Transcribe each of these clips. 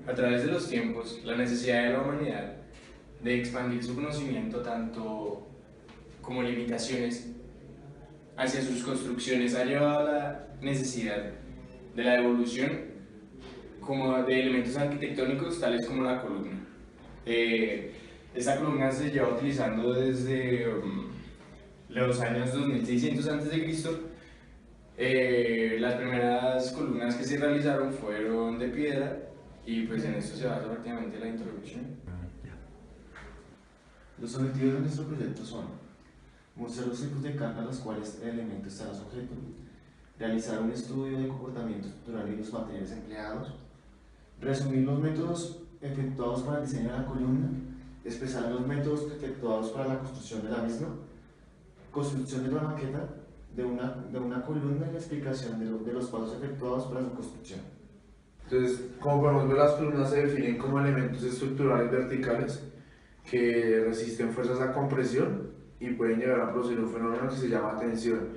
a través de los tiempos, la necesidad de la humanidad de expandir su conocimiento tanto como limitaciones hacia sus construcciones ha llevado a la necesidad de la evolución como de elementos arquitectónicos tales como la columna. Esta columna se lleva utilizando desde los años 2600 a.C. Las primeras columnas que se realizaron fueron de piedra y pues en esto se basa prácticamente la introducción. Los objetivos de nuestro proyecto son mostrar los tipos de carga a los cuales el elemento estará sujeto, realizar un estudio del comportamiento estructural y los materiales empleados, resumir los métodos efectuados para el diseño de la columna, expresar los métodos efectuados para la construcción de la misma, construcción de la maqueta de una columna y la explicación de los pasos efectuados para su construcción. Entonces, como podemos ver, las columnas se definen como elementos estructurales verticales que resisten fuerzas a compresión y pueden llegar a producir un fenómeno que se llama tensión.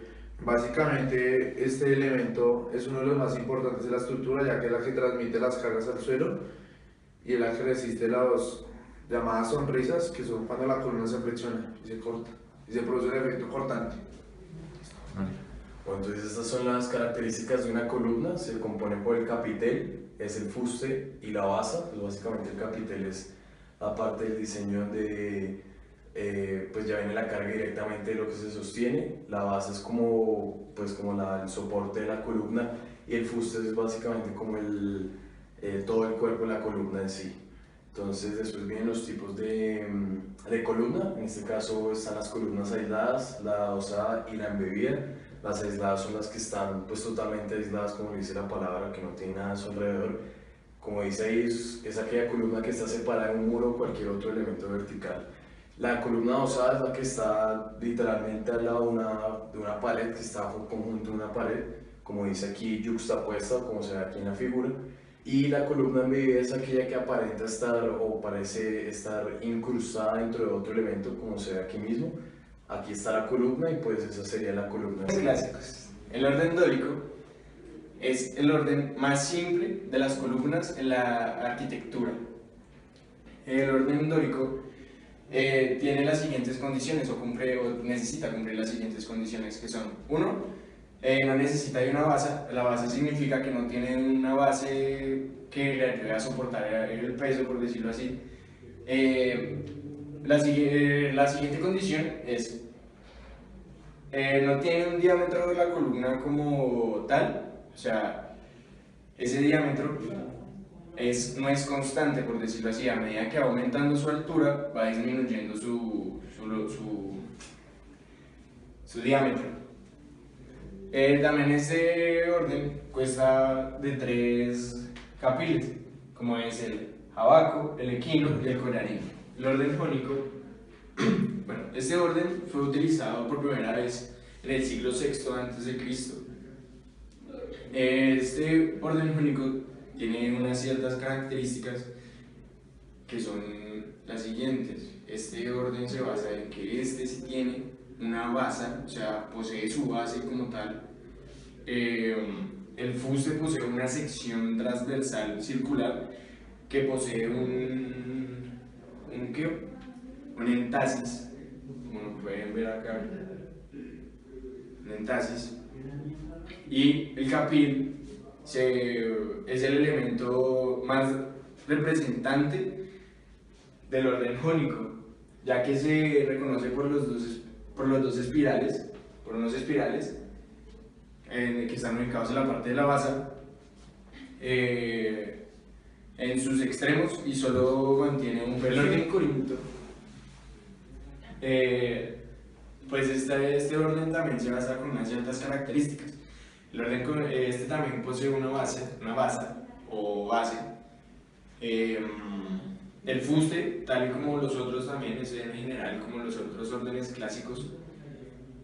Básicamente, este elemento es uno de los más importantes de la estructura, ya que es la que transmite las cargas al suelo y es la que resiste las llamadas sonrisas, que son cuando la columna se flexiona y se corta y se produce el efecto cortante. Bueno, entonces estas son las características de una columna. Se compone por el capitel, es el fuste y la basa. Pues básicamente el capitel es la parte del diseño donde pues ya viene la carga directamente de lo que se sostiene. La base es como, el soporte de la columna y el fuste es básicamente como todo el cuerpo de la columna en sí. Entonces después vienen los tipos de columna. En este caso están las columnas aisladas, la adosada y la embebida. Las aisladas son las que están pues totalmente aisladas, como dice la palabra, que no tiene nada a su alrededor. Como dice ahí, es aquella columna que está separada de un muro o cualquier otro elemento vertical. La columna adosada es la que está literalmente al lado de una pared, que está conjunto en una pared, como dice aquí, yuxtapuesta, como se ve aquí en la figura. Y la columna embebida es aquella que aparenta estar o parece estar incrustada dentro de otro elemento, como se ve aquí mismo. Aquí está la columna y pues esa sería la columna. Clásicos. El orden dórico es el orden más simple de las columnas en la arquitectura. El orden dórico tiene las siguientes condiciones o necesita cumplir las siguientes condiciones, que son: uno, no necesita de una base. La base significa que no tiene una base que le ayude a soportar el peso, por decirlo así. La siguiente condición es: no tiene un diámetro de la columna como tal, o sea, ese diámetro no es constante, por decirlo así. A medida que va aumentando su altura, va disminuyendo su diámetro. También este orden consta de 3 capiles, como es el jabaco, el equino y el coralino. El orden jónico, bueno, este orden fue utilizado por primera vez en el siglo VI a.C. Este orden jónico tiene unas ciertas características que son las siguientes. Este orden se basa en que este sí tiene una base, o sea, posee su base como tal. El fuste posee una sección transversal circular que posee un entasis, como lo pueden ver acá, un entasis. Y el capil es el elemento más representante del orden jónico, ya que se reconoce por unos espirales que están ubicados en la parte de la base, en sus extremos, y solo mantiene un orden corinto. Pues este orden también se basa con unas ciertas características. El orden también posee una base o base. El fuste, tal y como los otros también, es en general como los otros órdenes clásicos.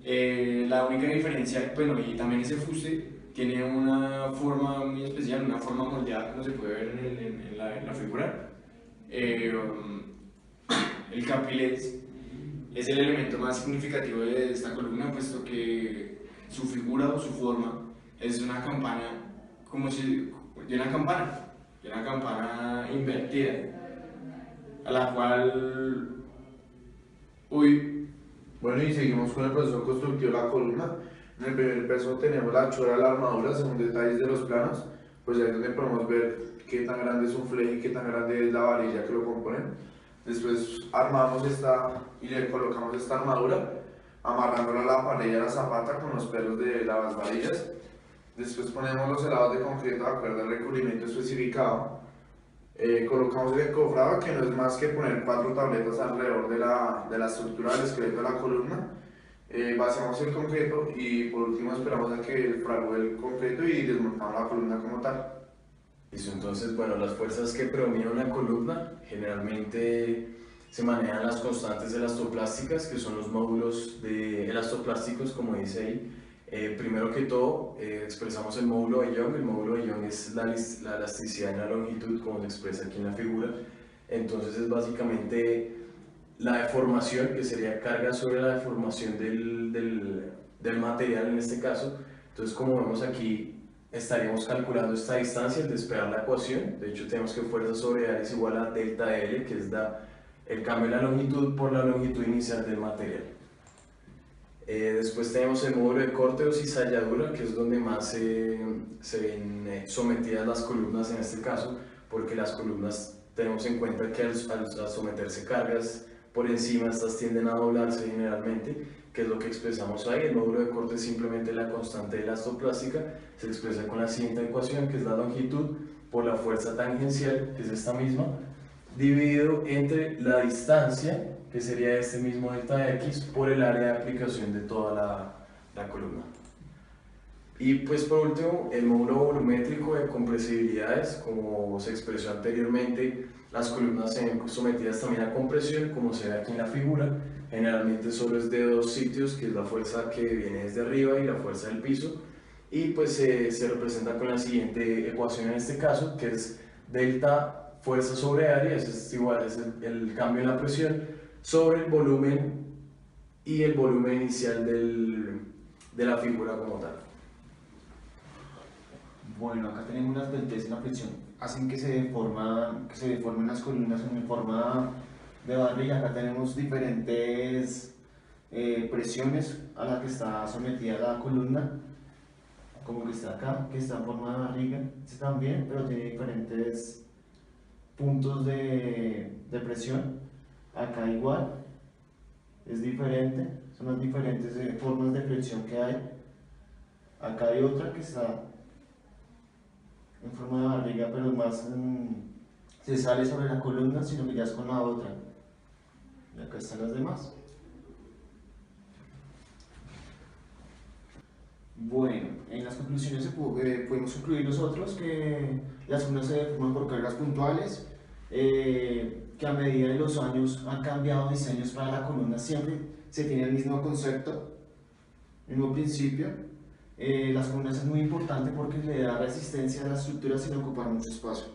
La única diferencia, bueno, y también ese fuste tiene una forma muy especial, una forma moldeada, como se puede ver en la figura. El capilet es el elemento más significativo de esta columna, puesto que su figura o su forma es una campana, como si de una campana. y una campana invertida, a la cual, Bueno, y seguimos con el proceso constructivo de la columna. En el primer paso tenemos la chora de la armadura según detalles de los planos, pues ahí es donde podemos ver qué tan grande es un fleje y qué tan grande es la varilla que lo componen. Después armamos y le colocamos esta armadura, amarrándola a la parrilla de la zapata con los pelos de las varillas. Después ponemos los helados de concreto de acuerdo al recubrimiento especificado. Colocamos el encofrado, que no es más que poner 4 tabletas alrededor de la estructura del esqueleto de la columna. Vaciamos el concreto y por último esperamos a que fragüe el concreto y desmontamos la columna como tal. Listo, entonces, bueno, las fuerzas que predominan una columna generalmente se manejan las constantes elastoplásticas, que son los módulos de elastoplásticos, como dice ahí. Primero que todo, expresamos el módulo de Young. El módulo de Young es la elasticidad en la longitud, como se expresa aquí en la figura. Entonces es básicamente la deformación, que sería carga sobre la deformación del material en este caso. Entonces, como vemos aquí, estaríamos calculando esta distancia al despejar la ecuación. De hecho, tenemos que fuerza sobre área es igual a delta L, que es el cambio de la longitud por la longitud inicial del material. Después tenemos el módulo de corte o cizalladura, que es donde más se ven sometidas las columnas en este caso, porque las columnas tenemos en cuenta que al someterse cargas por encima, estas tienden a doblarse generalmente, que es lo que expresamos ahí. El módulo de corte es simplemente la constante elastoplástica, se expresa con la siguiente ecuación, que es la longitud por la fuerza tangencial, que es esta misma, dividido entre la distancia, que sería este mismo delta X, por el área de aplicación de toda la columna. Y pues por último, el módulo volumétrico de compresibilidades, como se expresó anteriormente, las columnas se ven sometidas también a compresión, como se ve aquí en la figura. Generalmente solo es de 2 sitios, que es la fuerza que viene desde arriba y la fuerza del piso, y pues se representa con la siguiente ecuación en este caso, que es delta fuerza sobre área, es igual, es el cambio en la presión, sobre el volumen y el volumen inicial de la figura como tal. Bueno, acá tenemos las deltas y la presión. Hacen que se deformen las columnas en forma de barrilla. Acá tenemos diferentes presiones a las que está sometida la columna, como que está acá, que está en forma de barriga. Este también, pero tiene diferentes puntos de presión. Acá igual, es diferente, son las diferentes formas de flexión que hay. Acá hay otra que está en forma de barriga, pero más se sale sobre la columna, sino que ya es con la otra. Y acá están las demás. Bueno, en las conclusiones podemos concluir nosotros que las columnas se deforman por cargas puntuales, que a medida de los años han cambiado diseños para la columna, siempre se tiene el mismo concepto, el mismo principio. Las columnas es muy importante porque le da resistencia a la estructura sin ocupar mucho espacio.